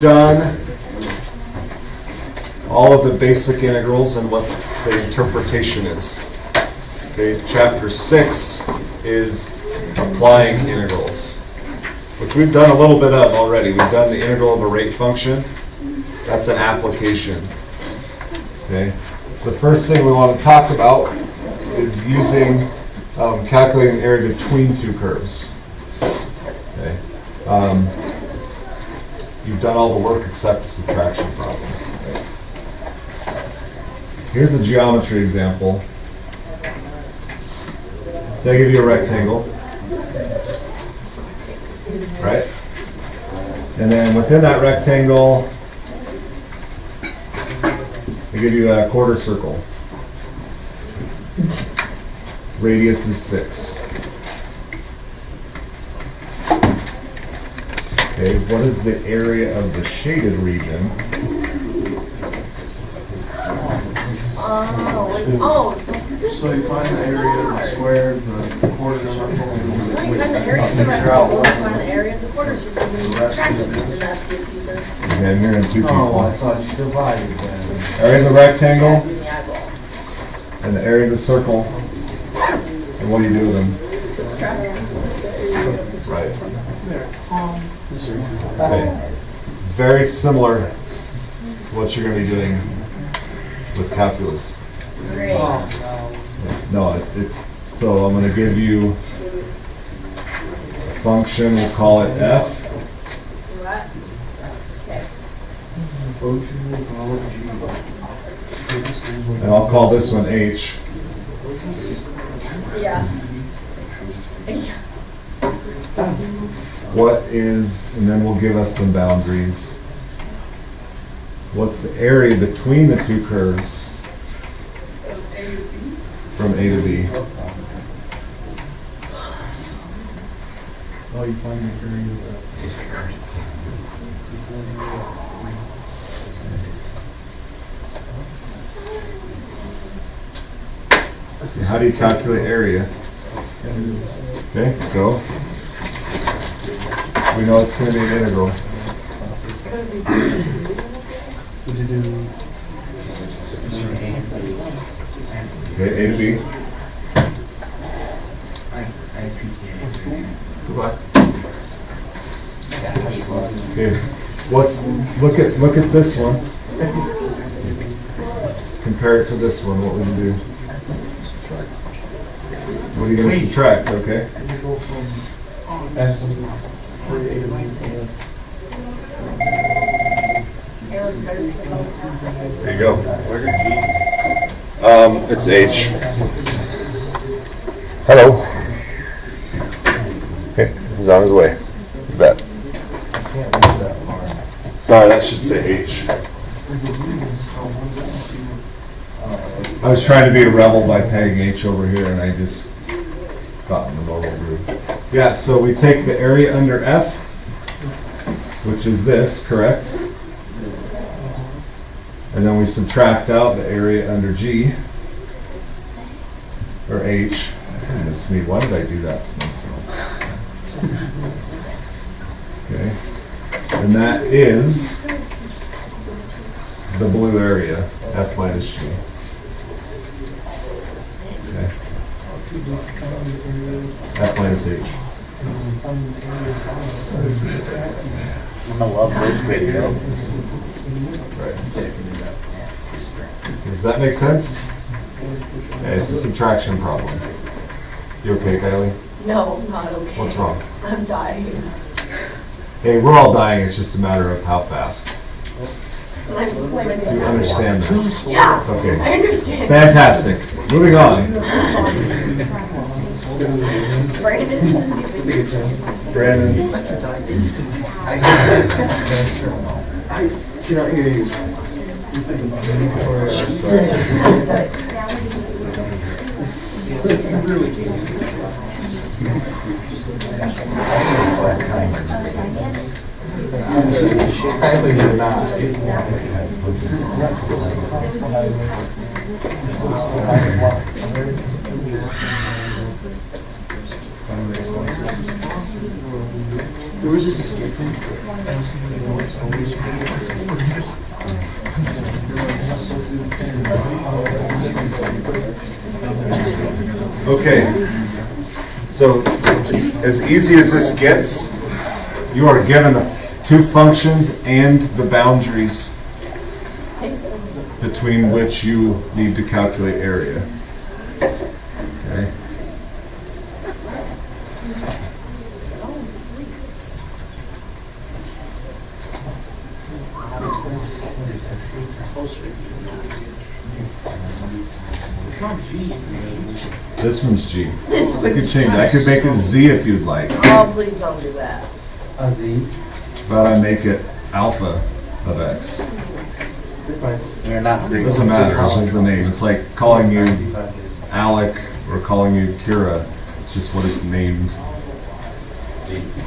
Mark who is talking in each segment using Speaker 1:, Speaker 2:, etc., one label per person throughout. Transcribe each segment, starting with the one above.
Speaker 1: Done all of the basic integrals and what the interpretation is. Okay, chapter 6 is applying integrals, which we've done a little bit of already. We've done the integral of a rate function. That's an application. Okay, the first thing we want to talk about is using calculating the area between two curves. Okay. You've done all the work except the subtraction problem. Here's a geometry example. Say I give you a rectangle, right? And then within that rectangle, I give you a quarter circle. Radius is 6. Okay, what is the area of the shaded region?
Speaker 2: So you find the area of the square, the quarter circle,
Speaker 3: You find the area of the rectangle, find the area of the quarter circle, and you subtract it, and that's the equal.
Speaker 1: Okay, I'm hearing two
Speaker 2: oh, I
Speaker 1: people.
Speaker 2: thought you divided that.
Speaker 1: Area of the rectangle
Speaker 3: And the eyeball.
Speaker 1: and the area of the circle. And what do you do with them?
Speaker 3: Subtract the area of the circle.
Speaker 1: Right.
Speaker 3: There.
Speaker 1: Okay. Very similar to what you're going to be doing with calculus.
Speaker 3: Great.
Speaker 1: No, it's so I'm going to give you a function. We'll call it f.
Speaker 3: What? Okay.
Speaker 1: And I'll call this one h.
Speaker 3: Yeah.
Speaker 1: What is, and then we'll give us some boundaries. What's the area between the two curves from A to B?
Speaker 2: Oh, you find the area of
Speaker 1: How do you calculate area? Okay, so we know it's going to be an integral.
Speaker 2: Would you do?
Speaker 1: Okay, A to B. Okay, look at this one. Compare it to this one. What would you do? What are you going to subtract? Okay. There you go. It's H. Hello. Okay, he's on his way. You bet. Sorry, that should say H. I was trying to be a rebel by pegging H over here, and I just got in the normal groove. Yeah, so we take the area under F, which is this, correct? And then we subtract out the area under G, or H. Goodness me, why did I do that to myself? Okay, and that is the blue area, F minus G. Okay. F minus H.
Speaker 4: I love this video.
Speaker 1: Right. Does that make sense? Okay, it's a subtraction problem. You okay, Kylie?
Speaker 3: No, I'm not okay.
Speaker 1: What's wrong?
Speaker 3: I'm dying.
Speaker 1: Hey, we're all dying. It's just a matter of how fast.
Speaker 3: I'm swimming.
Speaker 1: You understand this?
Speaker 3: Yeah.
Speaker 1: Okay.
Speaker 3: I understand.
Speaker 1: Fantastic. Moving on. Brandon.
Speaker 2: Do we Where's this escaping?
Speaker 1: Okay. So, as easy as this gets, you are given the two functions and the boundaries between which you need to calculate area. Okay. This one's G.
Speaker 3: This
Speaker 1: I
Speaker 3: would
Speaker 1: could change. I could make it Z if you'd like.
Speaker 3: Oh, please don't do that.
Speaker 1: But I make it alpha of X.
Speaker 4: You're not.
Speaker 1: It doesn't matter. It's just the name. It's like calling you Alec or calling you Kira. It's just what it's named.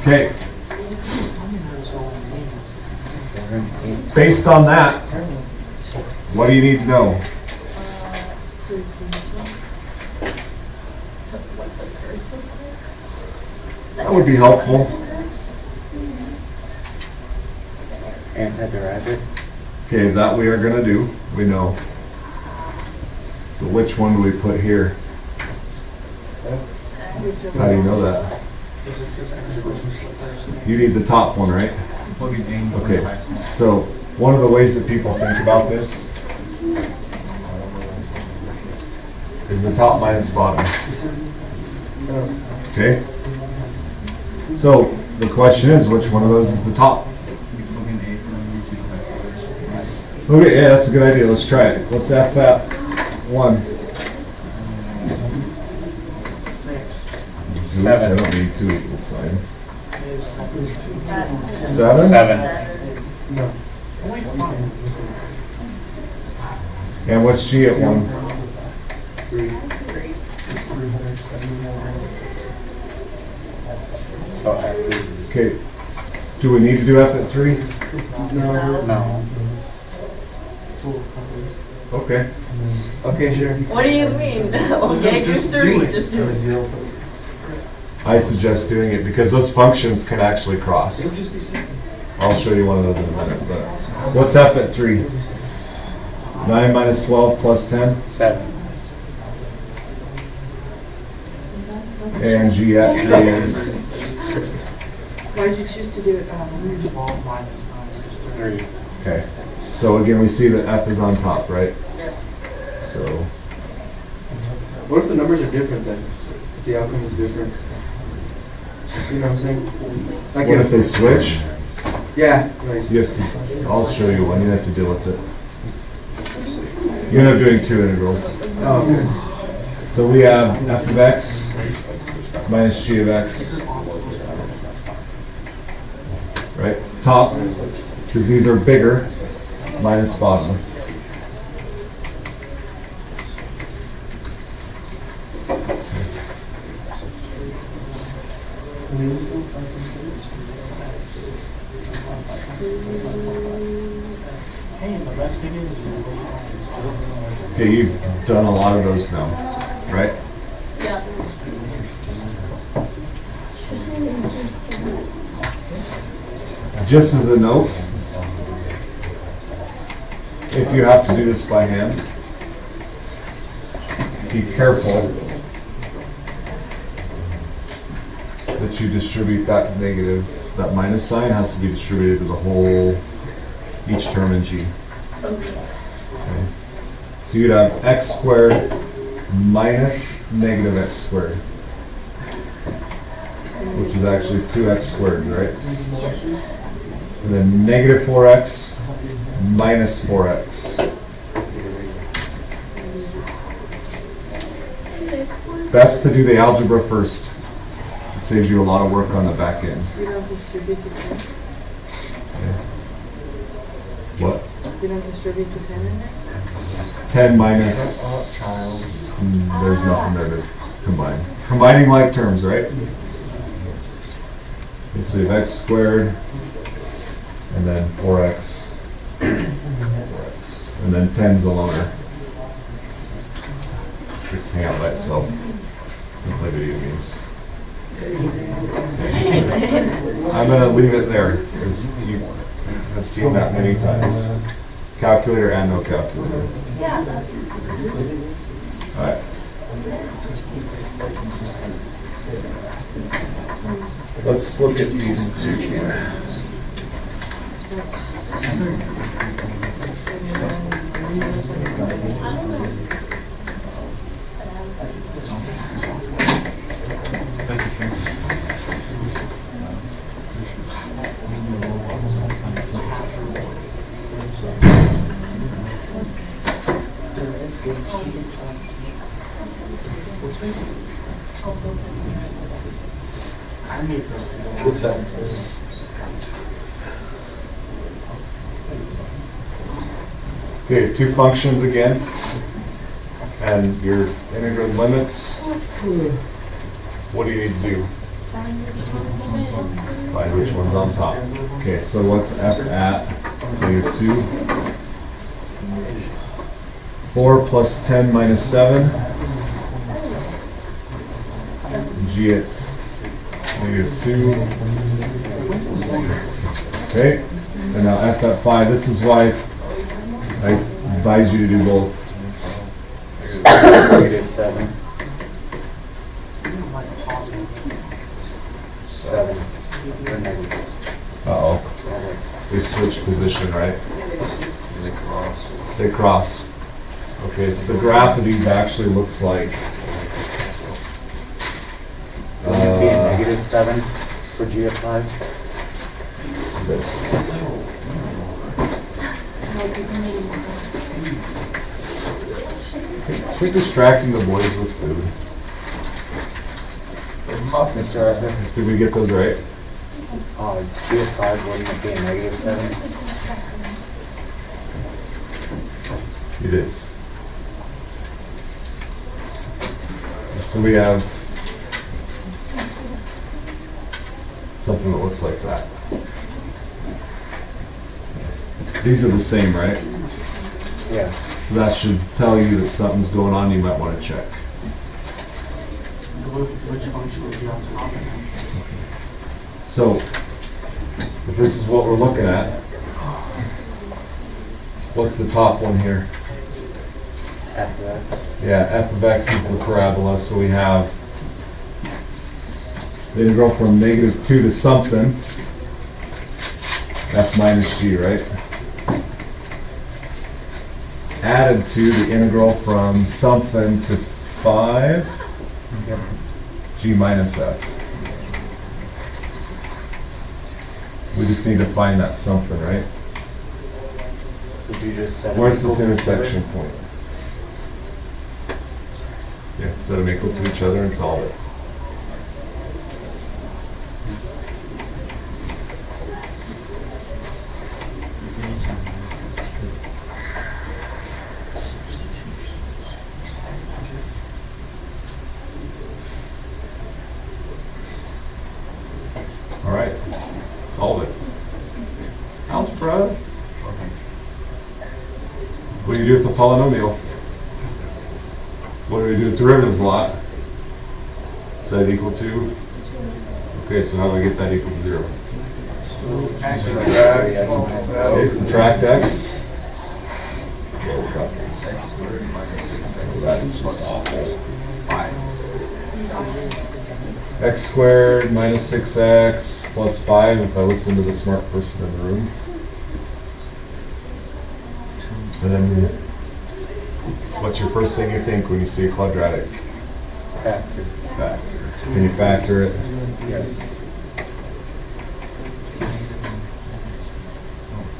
Speaker 1: Okay. Based on that, what do you need to know? That would be helpful.
Speaker 4: Antiderivative.
Speaker 1: Okay, that we are going to do. We know. But which one do we put here? How do you know that? You need the top one, right? Okay. So one of the ways that people think about this is the top minus bottom. Okay? So the question is, which one of those is the top? Okay, yeah, that's a good idea. Let's try it. Let's F at 1. Oops, I don't need two equal signs. 7?
Speaker 4: 7.
Speaker 1: And what's G at 1?
Speaker 4: 3. So F is.
Speaker 1: Okay. Do we need to do F at 3?
Speaker 4: No.
Speaker 1: Okay.
Speaker 2: Okay, sure.
Speaker 3: What do you mean? Okay, do 3, just do it.
Speaker 1: I suggest doing it because those functions can actually cross. I'll show you one of those in a minute. But what's F at 3? 9 minus 12 plus 10?
Speaker 4: 7.
Speaker 1: And G at 3 is?
Speaker 3: Why did you choose to do it?
Speaker 4: 3.
Speaker 1: Okay. So again, we see that F is on top, right?
Speaker 3: Yep.
Speaker 1: So
Speaker 2: What if the numbers are different then? If the outcome is different? You know what I'm saying? Like
Speaker 1: what if they switch?
Speaker 2: Yeah. Right.
Speaker 1: You have to, I'll show you one. You have to deal with it. You end up doing two integrals.
Speaker 2: Oh, okay.
Speaker 1: So we have F of X minus G of X. Right? Top, because these are bigger, minus bottom. Okay, you've done a lot of those now, right?
Speaker 3: Yeah.
Speaker 1: Just as a note, if you have to do this by hand, be careful that you distribute that negative. That minus sign has to be distributed to the whole, each term in G. Okay. So you'd have x squared minus negative x squared, which is actually 2x squared, right?
Speaker 3: Yes.
Speaker 1: And then negative 4x minus 4x. Best to do the algebra first. It saves you a lot of work on the back end.
Speaker 3: You don't distribute to 10?
Speaker 1: Okay. What?
Speaker 3: You don't distribute to 10 in there?
Speaker 1: 10 minus, there's nothing there to combine. Combining like terms, right? Okay, so we have x squared, and then 4x, 4x, and then 10 is a loner. Just hang out by itself and play video games. I'm gonna leave it there, because you have seen that many times. Calculator and no calculator.
Speaker 3: Yeah, that's.
Speaker 1: Alright. Let's look at these two here.
Speaker 4: What's that?
Speaker 1: Okay, two functions again. And your integral limits. What do you need to do? Find which one's on top. Okay, so what's f at -2? 4 plus 10 minus 7. G at -2. Okay, and now f at 5. This is why I advise you to do both.
Speaker 4: -7. 7. Or negatives.
Speaker 1: Uh-oh, they switch position, right? They cross. Okay, so the graph of these actually looks like
Speaker 4: Wouldn't it be a -7 for G at 5?
Speaker 1: this. Quit distracting the boys with food.
Speaker 4: Mr. Arthur?
Speaker 1: Did we get those right?
Speaker 4: G at 5, wouldn't it be a -7?
Speaker 1: It is. So we have something that looks like that. These are the same, right?
Speaker 4: Yeah.
Speaker 1: So that should tell you that something's going on you might want to check.
Speaker 5: Which function would be on top of that?
Speaker 1: So, if this is what we're looking at, what's the top one here?
Speaker 4: After that.
Speaker 1: Yeah, f of x is the parabola, so we have the integral from -2 to something, f minus g, right? Added to the integral from something to 5,
Speaker 4: Yep.
Speaker 1: g minus f. We just need to find that something, right?
Speaker 4: Would you just set it
Speaker 1: Where's
Speaker 4: equal
Speaker 1: this
Speaker 4: to each
Speaker 1: intersection
Speaker 4: other?
Speaker 1: point? Yeah, set them equal to each other and solve it. All right, solve it. Algebra. What do you do with the polynomial? What do we do with derivatives a lot? Is that equal to? Okay, so how do I get that equal to 0? Okay, subtract x. That is just awful. X squared minus 6x plus 5 if I listen to the smart person in the room. And then, what's your first thing you think when you see a quadratic?
Speaker 4: Factor.
Speaker 1: Factor. Can you factor it?
Speaker 4: Yes.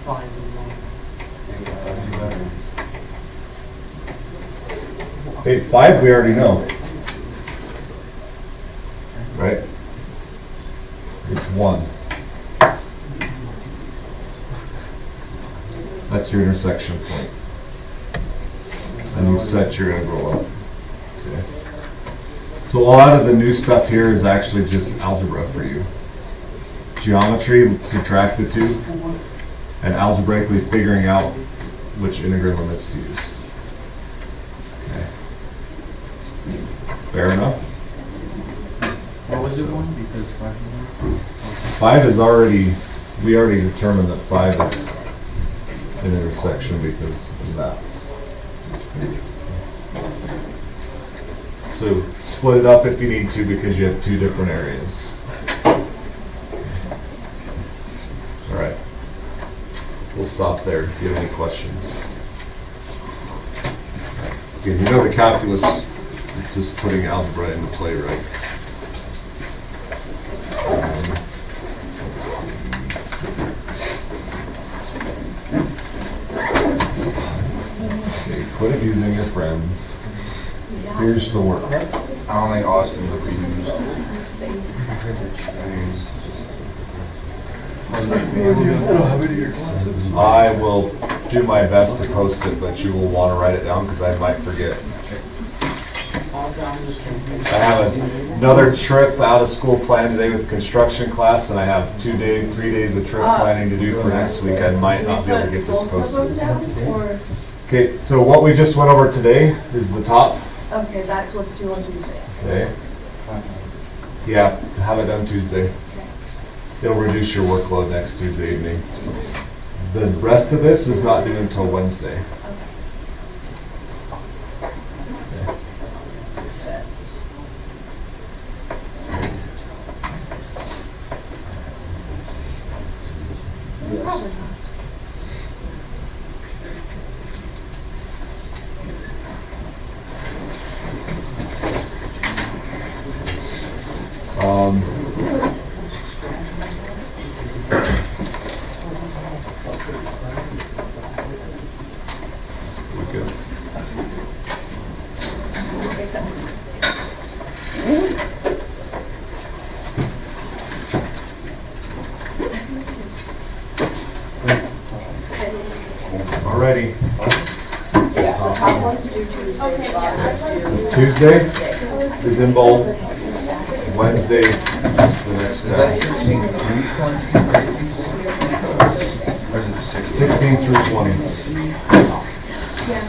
Speaker 5: Five and one.
Speaker 1: Hey, 5 we already know. Right? It's 1. That's your intersection point. And you set you're going to grow up. Okay. So a lot of the new stuff here is actually just algebra for you. Geometry, subtract the two, and algebraically figuring out which integral limits to use. Okay. Fair enough?
Speaker 5: What was
Speaker 6: is it going? Because 5
Speaker 1: 5 is already, we already determined that 5 is an intersection because of that. So split it up if you need to because you have 2 different areas. All right. We'll stop there if you have any questions. Again, you know the calculus, it's just putting algebra into play, right? Okay, quit abusing your friends. Here's the work.
Speaker 7: I don't think Austin's abused.
Speaker 1: I will do my best to post it, but you will want to write it down because I might forget. I have another trip out of school planned today with construction class, and I have 3 days of trip planning to do for next week. I might not be able to get this posted. Okay, so what we just went over today is the top.
Speaker 3: Okay, that's what's due on Tuesday.
Speaker 1: Okay. Yeah, have it done Tuesday. It'll reduce your workload next Tuesday evening. The rest of this is not due until Wednesday.
Speaker 3: Probably not.
Speaker 1: We good. Alrighty.
Speaker 3: Yeah, the top one's due Tuesday. the bottom one's due
Speaker 1: Tuesday is in bold. Wednesday is the next
Speaker 7: Is that
Speaker 1: day.
Speaker 7: 16 through 20? Or is it 16?
Speaker 1: 16 through 20.
Speaker 3: Yeah,